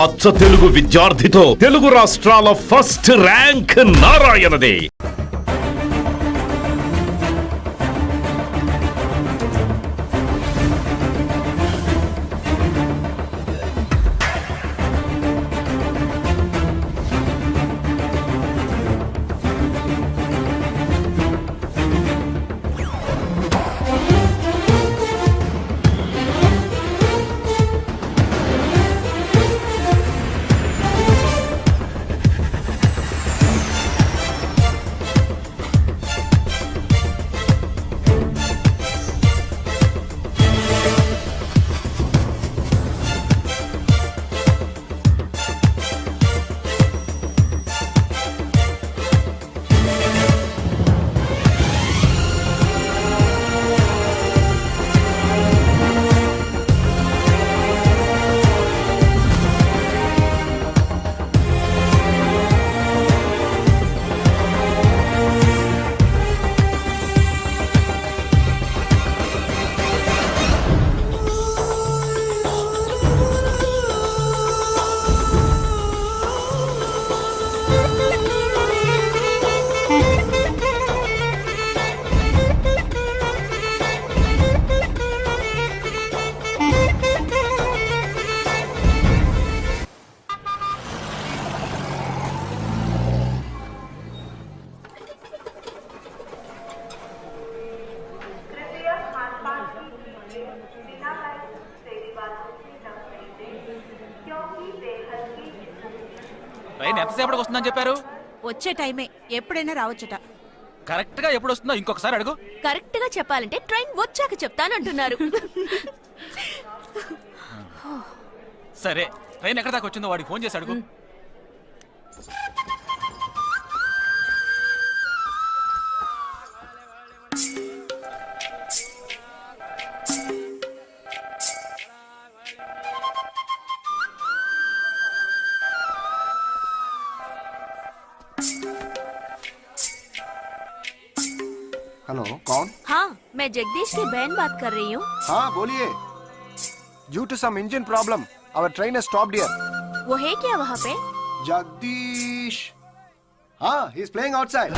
అచ్చ తెలుగు విద్యార్థితో తెలుగు రాష్ట్రాల first rank నారాయణదే. Train ఎంతసేపటికి వస్తుందని చెప్పారు? వచ్చే టైమే, ఎప్పుడైనా రావచ్చుట. కరెక్ట్ గా ఎప్పుడు వస్తుందో ఇంకొకసారి అడుగు. కరెక్ట్ గా చెప్పాలంటే ట్రైన్ వచ్చాక చెప్తానంటున్నారు. సరే, ట్రైన్ ఎక్కడ దాకా వచ్చిందో వాడికి ఫోన్ చేసి అడుగు. हेलो, कौन? हाँ, मैं जगदीश की बहन बात कर रही हूँ. हाँ बोलिए. Due to some engine problem, our train has stopped here. वो है क्या वहाँ पे? Jagdish. हाँ, he is playing outside.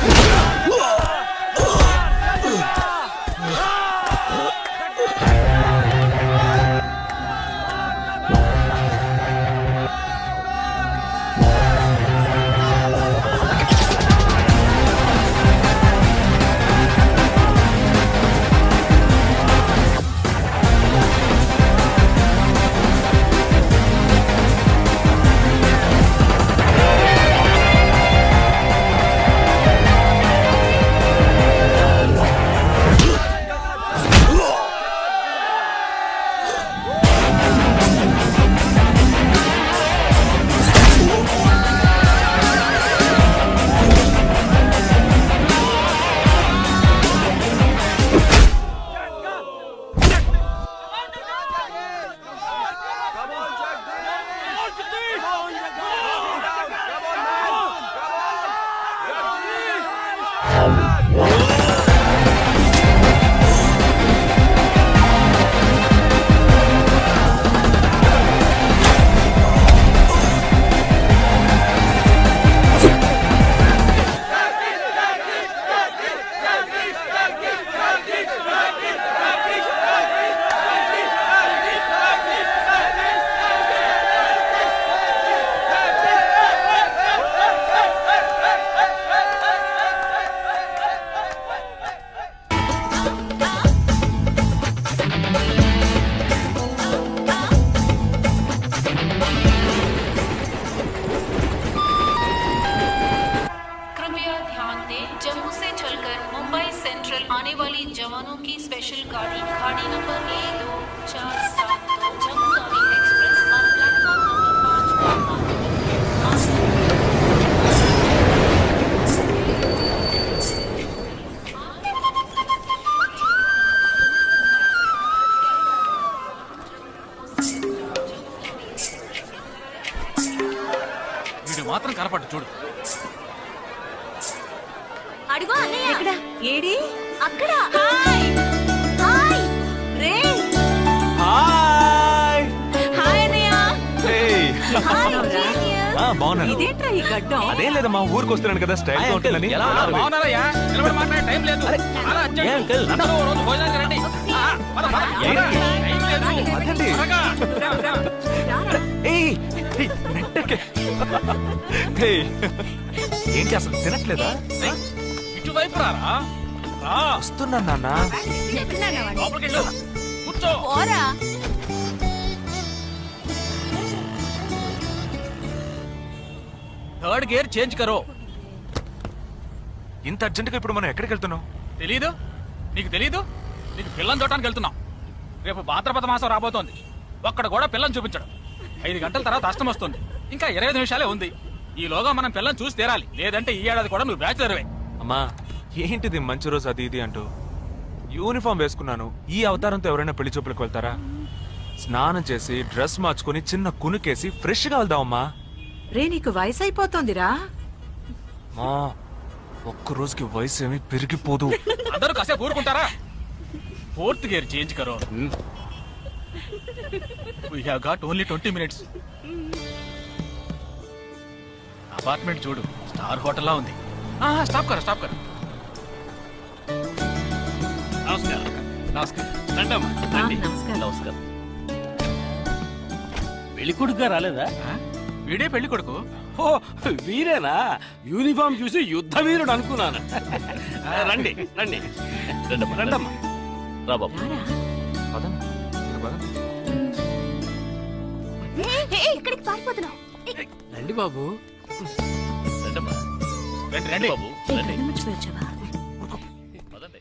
आने वाली जवानों की स्पेशल गाड़ी गाड़ी नंबर 1247 जम्मू तावी एक्सप्रेस और प्लेटफॉर्म नंबर 5 వీడు మాత్రం కనపడ్డు చూడు. అడుగు అన్నయ్య. ఎక్కడ? ఏడి? అక్కడ. హాయ్ హాయ్ రే. హాయ్ హాయ్ అన్నయ్య. హే బాగున్నాను. ఇదేంట్రా ఈ గడ్డం అదేం లేదమ్మా, ఊరికి వస్తున్నాను కదా, స్టైల్ గా ఉంటుందని. బాగున్నారయ్యా నిలబడి మాట్లాడే టైం లేదు అలా అర్జెంట్. అందరూ ఓ రోజు భోజనానికి రండి. పద, పద. టైం లేదు. అదండి. త్వరగా. ఏయ్, ఏయ్, నెట్టకే. ఏయ్, ఏంటి అసలు తినట్లేదా? ఇటువైపు రారా రా. వస్తున్నాను నాన్న. లోపలికి వెళ్ళు. కూర్చో. పోరా థర్డ్ గేర్ చేంజ్ కరో. ఇంత అర్జెంటుగా ఇప్పుడు మనం ఎక్కడికి వెళ్తున్నాం? తెలీదు? నీకు తెలీదు? నీకు పిల్లని చూడటానికి వెళ్తున్నాం. రేపు భాద్రపద మాసం రాబోతోంది. ఒక్కడ కూడా పిల్లని చూపించడం. 5 గంటల తర్వాత అష్టం వస్తుంది. ఇంకా 25 నిమిషాలే ఉంది. ఈలోగా మనం పిల్లని చూసి తీరాలి. లేదంటే ఈ ఏడాది కూడా నువ్వు బ్యాచులర్వే. అమ్మా, ఏంటిది మంచి రోజు అది ఇది అంటూ యూనిఫామ్ వేసుకున్నాను. ఈ అవతారంతో ఎవరైనా పెళ్లి చూపులకు వెళ్తారా? స్నానం చేసి డ్రెస్ మార్చుకుని చిన్న కునుకేసి ఫ్రెష్ గా వెళ్దామమ్మా. రే నీకు వయసు అయిపోతోందిరా. మా ఒక్క రోజుకి వయసు ఏమి పెరిగిపోదు. అందరూ కాసేపు ఊరుకుంటారా? ఫోర్త్ గేర్ చేంజ్ కరో. We have got only 20 minutes. Apartment చూడు, స్టార్ హోటల్ లా ఉంది. స్టాప్ కర, స్టాప్ కర. నమస్కారం. నమస్కారం. రండమ్మా, రండి. నమస్కారం. పెళ్లి కొడుకుగా రాలేదా? వీడే పెళ్లి కొడుకు. ఓ వీరేనా? యూనిఫామ్ చూసి యుద్ధ వీరుడు అనుకున్నాను. రండి రండి రండమ్మా. రా బాబు. పదండి, మీరు పదండి. ఎక్కడికి పారిపోతున్నావు రండి బాబు. రండమ్మా. రండి రండి బాబు రండి. పదండి.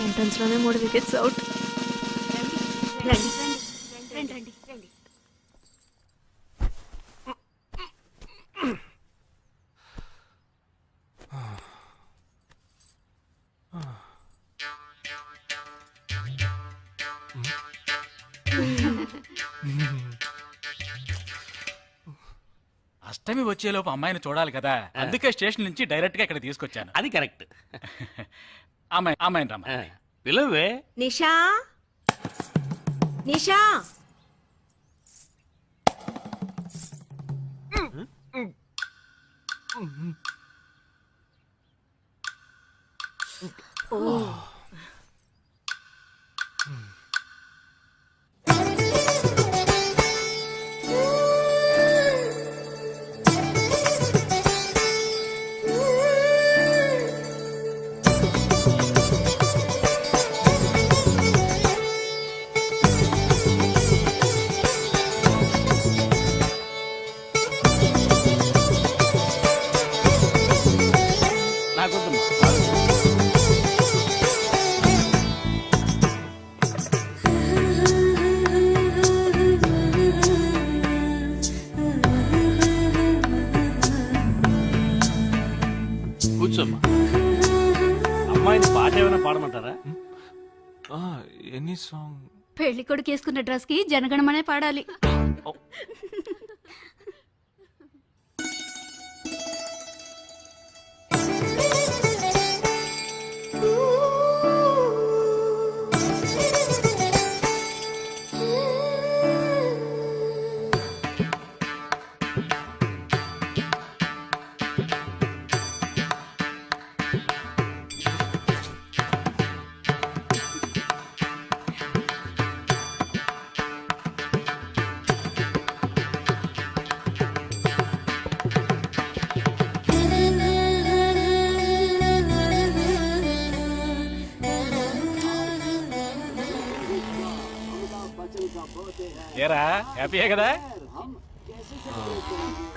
ఎంట్రన్స్ లోనే 3 వికెట్స్ అవుట్. రండి రండి రండి రండి. అష్టమి వచ్చేలోపు అమ్మాయిని చూడాలి కదా, అందుకే స్టేషన్ నుంచి డైరెక్ట్ గా ఇక్కడ తీసుకొచ్చాను. అది కరెక్ట్. అమ్మాయిని రమ్మా. పిలవే. నిషా నిషా నాకొద్దమ్మా. కూర్చోమ్మా. అమ్మాయిని పాట ఏమైనా పాడమంటారా? Any song? పెళ్లి కొడుకు వేసుకున్న డ్రెస్ కి జనగణమనే పాడాలి. ఏరా, హ్యాపీయే కదా?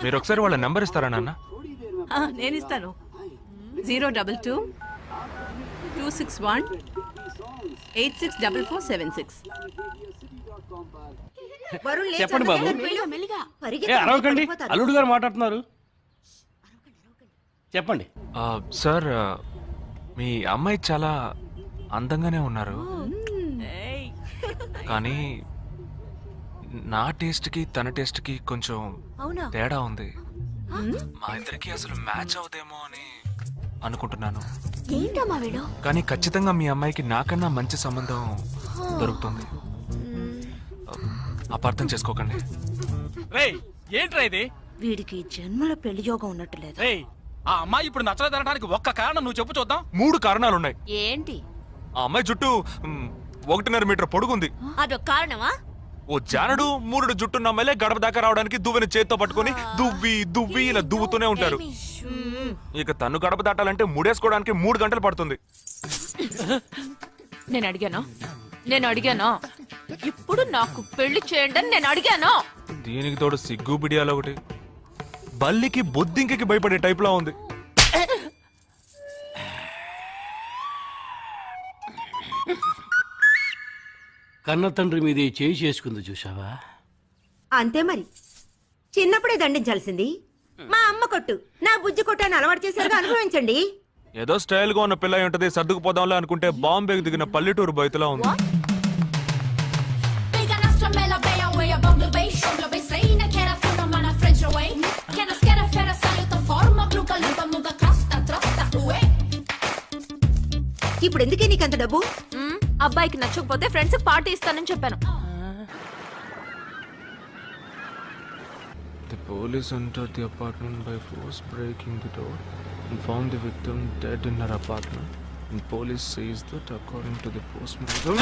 మీరు ఒకసారి వాళ్ళ నెంబర్ ఇస్తారా నాన్న? నేను ఇస్తాను. 022 261 864476. చెప్పండి బాబు. ఏ అరవకండి, అల్లుడు గారు మాట్లాడుతున్నారు. చెప్పండి. సార్, మీ అమ్మాయి చాలా అందంగానే ఉన్నారు, కానీ నా టేస్ట్కి తన టేస్ట్కి కొంచెం తేడా ఉంది. మా ఇద్దరికి అసలు మ్యాచ్ అవుదేమో అని అనుకుంటున్నాను. ఏంటమ్మా వీడు? కానీ ఖచ్చితంగా మీ అమ్మాయికి నాకన్నా మంచి సంబంధం దొరుకుతుంది. అపార్థం చేసుకోకండి. రేయ్ ఏంట్రా ఇది? వీడికి జన్మలో పెళ్లి యోగం ఉన్నట్టు లేదు. రేయ్ ఆ అమ్మాయి ఇప్పుడు నచ్చలేదనడానికి ఒక్క కారణం నువ్వు చెప్పు చూద్దాం. 3 కారణాలున్నాయి. ఏంటి? ఆ అమ్మాయి జుట్టు 1.5 మీటర్ పొడుగుంది. అదొక కారణమా? ఓ జానడు 3 జుట్టున్న అమ్మాయిలే గడప దాకా రావడానికి దువ్వెని చేత్తో పట్టుకొని దువ్వి ఇలా దువ్వుతూనే ఉంటారు. ఇక తను గడప దాటాలంటే ముడేసుకోవడానికి 3 గంటలు పడుతుంది. నేను అడిగానా? ఇప్పుడు నాకు పెళ్లి చేయండి అని నేను అడిగాను. దీనికి తోడు సిగ్గు బిడియాలో ఒకటి. బల్లికి బొద్దింకకి భయపడే టైప్ లా ఉంది. కన్న తండ్రి మీద చేయి చేసుకుంది చూసావా? అంతే మరి, చిన్నప్పుడే దండించాల్సింది. మా అమ్మ కొట్టు, నా బుజ్జి కొట్టు అని అలవాటు చేశారుగా, అనుభవించండి. ఏదో స్టైల్ గా ఉన్న పిల్ల ఉంటది, సర్దుకుపోదాంలే అనుకుంటే బాంబేకి దిగిన పల్లెటూరు బయటలా ఉంది. ఇప్పుడు ఎందుకే నీకంత డబ్బు? అబ్బాయికి నచ్చకపోతే ఫ్రెండ్స్ పార్టీ ఇస్తానని చెప్పాను. The police entered the apartment by force, breaking the door and found the victim dead in her apartment. And police says that according to the postmortem.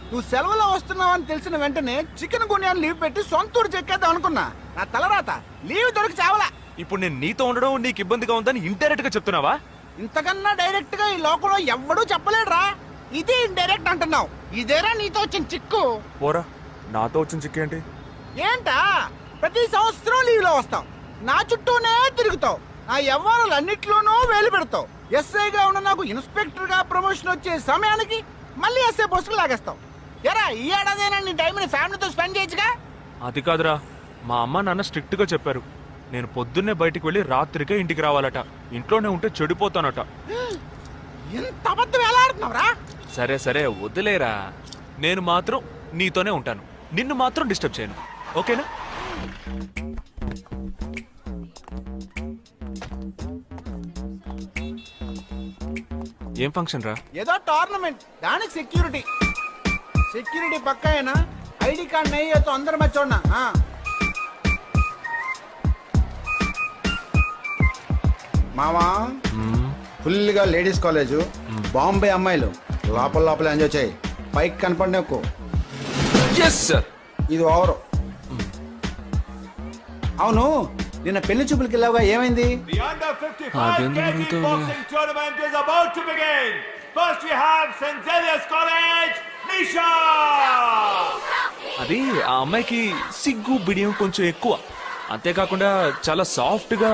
నువ్వు సెలవులో వస్తున్నావని తెలిసిన వెంటనే చికెన్ గునియాన్ని లీవ్ పెట్టి సొంతూరు చెక్కేద్దాం అనుకున్నా. నా తలరాత లీవ్ దొరికి చావలా. ఇప్పుడు నేను నీతో ఉండడం నీకు ఇబ్బందిగా ఉందని ఇండైరెక్ట్ గా చెప్తున్నావా? ఇంతకన్నా డైరెక్ట్ గా ఈ లోకంలో ఎవ్వడూ చెప్పలేడురా. ఇది ఇండైరెక్ట్ అంటున్నావు. ఇదేరా నీతో వచ్చిన చిక్కు. పోరా, నాతో వచ్చిన చిక్కేంటి? ఏంటా ప్రతి సంవత్సరం లీవ్ లో వస్తావు, నా చుట్టూనే తిరుగుతావు, నా వ్యవహారాలన్నిట్లోనూ వేలు పెడతావు. ఎస్ఐగా ఉన్న నాకు ఇన్స్పెక్టర్ గా ప్రమోషన్ వచ్చే సమయానికి మళ్ళీ ఎస్ఐ పోస్టుకు లాగేస్తావు. ఎరా ఈ ఏడాదైనా నీ టైంని ఫ్యామిలీతో స్పెండ్ చేయొచ్చుగా. అది కాదురా, మా అమ్మ నాన్న స్ట్రిక్ట్ గా చెప్పారు. నేను పొద్దున్నే బయటికి వెళ్ళి రాత్రికే ఇంటికి రావాలట. ఇంట్లోనే ఉంటే చెడిపోతానట. ఎంత అబద్ధం ఎలా ఆడుతున్నావురా? సరే సరే వదిలేరా, నేను మాత్రం నీతోనే ఉంటాను, నిన్ను మాత్రం డిస్టర్బ్ చేయను, ఓకేనా? ఏం ఫంక్షన్ రా? ఏదో టోర్నమెంట్, దానికి సెక్యూరిటీ పక్కా అయినా ఐడి కార్డ్ నెయ్యతో అందరు మర్చోన్నా. మామా ఫుల్ గా లేడీస్ కాలేజ్, బాంబే అమ్మాయిలు లోపల ఎంజాయ్ చేయి, పైకి కనపడి ఎక్కువ. ఇది ఓవరు. అవును, నిన్న పెళ్లి చూపులకి వెళ్ళావుగా, ఏమైంది? అది ఆ అమ్మాయికి సిగ్గు బిడియం కొంచెం ఎక్కువ. అంతేకాకుండా చాలా సాఫ్ట్ గా.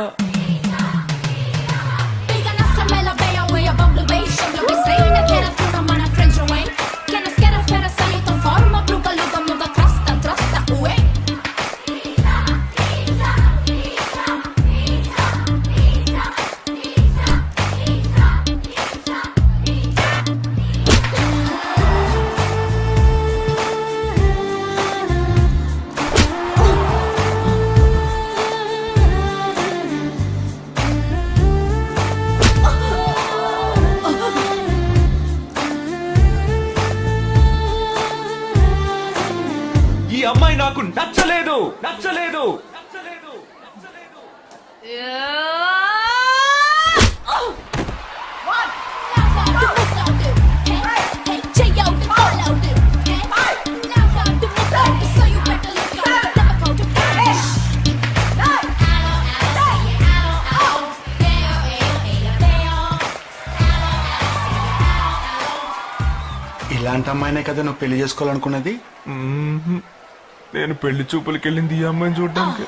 ఈ అమ్మాయి నాకు నచ్చలేదు. ఇలాంటి అమ్మాయినే కదా నువ్వు పెళ్లి చేసుకోవాలనుకున్నది? నేను పెళ్లి చూపులకి వెళ్ళింది ఈ అమ్మాయిని చూడడానికి.